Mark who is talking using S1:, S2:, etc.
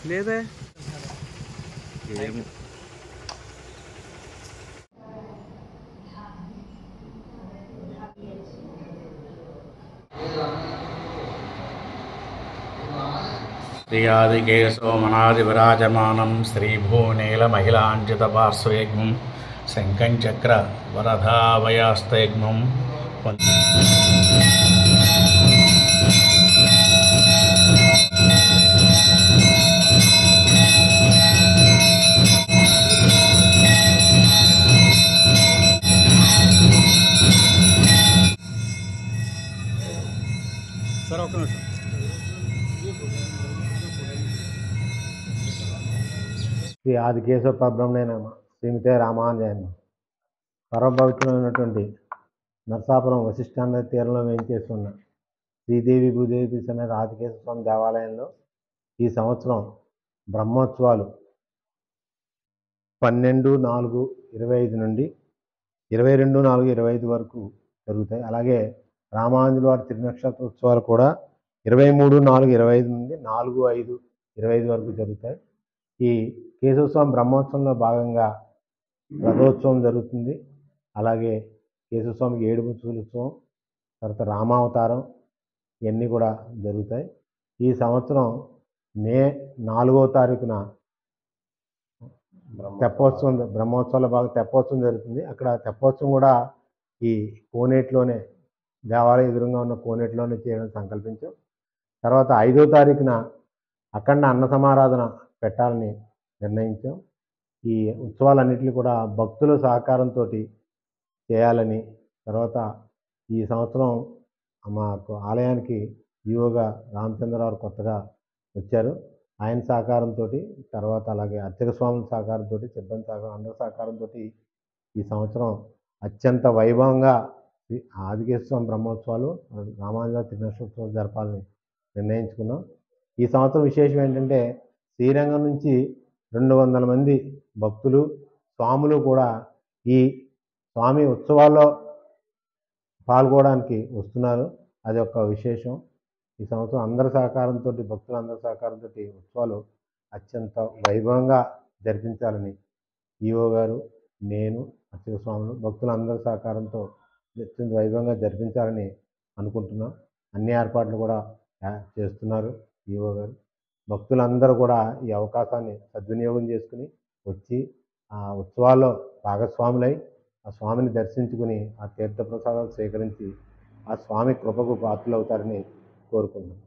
S1: లేదే ఏమో
S2: శ్రీయాదికేశోమనాదివిరాజమానం శ్రీభూనీలమహిళాంచితపార్శ్వయుగ్మం శంఖంచక్ర వరధావయాస్తయుగ్మం
S1: సార్ ఒక్క నిమిషం.
S3: శ్రీ ఆదికేశవ పరబ్రహ్మణేనమ శ్రీమతే రామానుజాయన పరమపవిత్రమైనటువంటి నరసాపురం వశిష్ఠాంధ్ర తీరంలో వేయించేస్తున్న శ్రీదేవి భూదేవి సమేత ఆదికేశవ స్వామి దేవాలయంలో ఈ సంవత్సరం బ్రహ్మోత్సవాలు 12/4/25 నుండి 22/4/25 వరకు జరుగుతాయి. అలాగే రామానుజుల వారి త్రినక్షత్ర ఉత్సవాలు కూడా 23/4/25 నుండి 4/5/25 వరకు జరుగుతాయి. ఈ కేశవస్వామి బ్రహ్మోత్సవంలో భాగంగా రథోత్సవం జరుగుతుంది. అలాగే కేశవస్వామికి 7 ముచ్చుల ఉత్సవం, తర్వాత రామావతారం ఇవన్నీ కూడా జరుగుతాయి. ఈ సంవత్సరం మే 4వ తారీఖున తెప్పోత్సవం బ్రహ్మోత్సవాల భాగం తెప్పోత్సవం జరుగుతుంది. అక్కడ తెప్పోత్సవం కూడా ఈ కోనేటిలోనే దేవాలయం ఎదురుగా ఉన్న కోనేటిలోనే చేయడం సంకల్పించాం. తర్వాత 5వ తారీఖున అఖండ అన్న సమారాధన పెట్టాలని నిర్ణయించాం. ఈ ఉత్సవాలన్నింటినీ కూడా భక్తుల సహకారంతో చేయాలని, తర్వాత ఈ సంవత్సరం మాకు ఆలయానికి ఈవోగా రామచంద్రరావు కొత్తగా వచ్చారు. ఆయన సహకారంతో, తర్వాత అలాగే అర్చక స్వాముల సహకారంతో, సిబ్బంది సహకారం, అందరి సహకారంతో ఈ సంవత్సరం అత్యంత వైభవంగా ఆదికేశవ స్వామి బ్రహ్మోత్సవాలు, రామానుజ త్రినక్షత్రోత్సవాలు జరపాలని నిర్ణయించుకున్నాం. ఈ సంవత్సరం విశేషం ఏంటంటే శ్రీరంగం నుంచి 200 మంది భక్తులు, స్వాములు కూడా ఈ స్వామి ఉత్సవాల్లో పాల్గొనడానికి వస్తున్నారు. అది ఒక విశేషం. ఈ సంవత్సరం అందరి సహకారంతో, భక్తులందరి సహకారంతో ఉత్సవాలు అత్యంత వైభవంగా జరిపించాలని ఈవో గారు, నేను, అర్చక స్వాములు, భక్తులందరి సహకారంతో అత్యంత వైభవంగా జరిపించాలని అనుకుంటున్నాం. అన్ని ఏర్పాట్లు కూడా చేస్తున్నారు ఈవో గారు. భక్తులందరూ కూడా ఈ అవకాశాన్ని సద్వినియోగం చేసుకుని వచ్చి ఆ ఉత్సవాల్లో భాగస్వాములై ఆ స్వామిని దర్శించుకుని ఆ తీర్థప్రసాదాలు స్వీకరించి ఆ స్వామి కృపకు పాత్రలవుతారని కోరుకుంటున్నాం.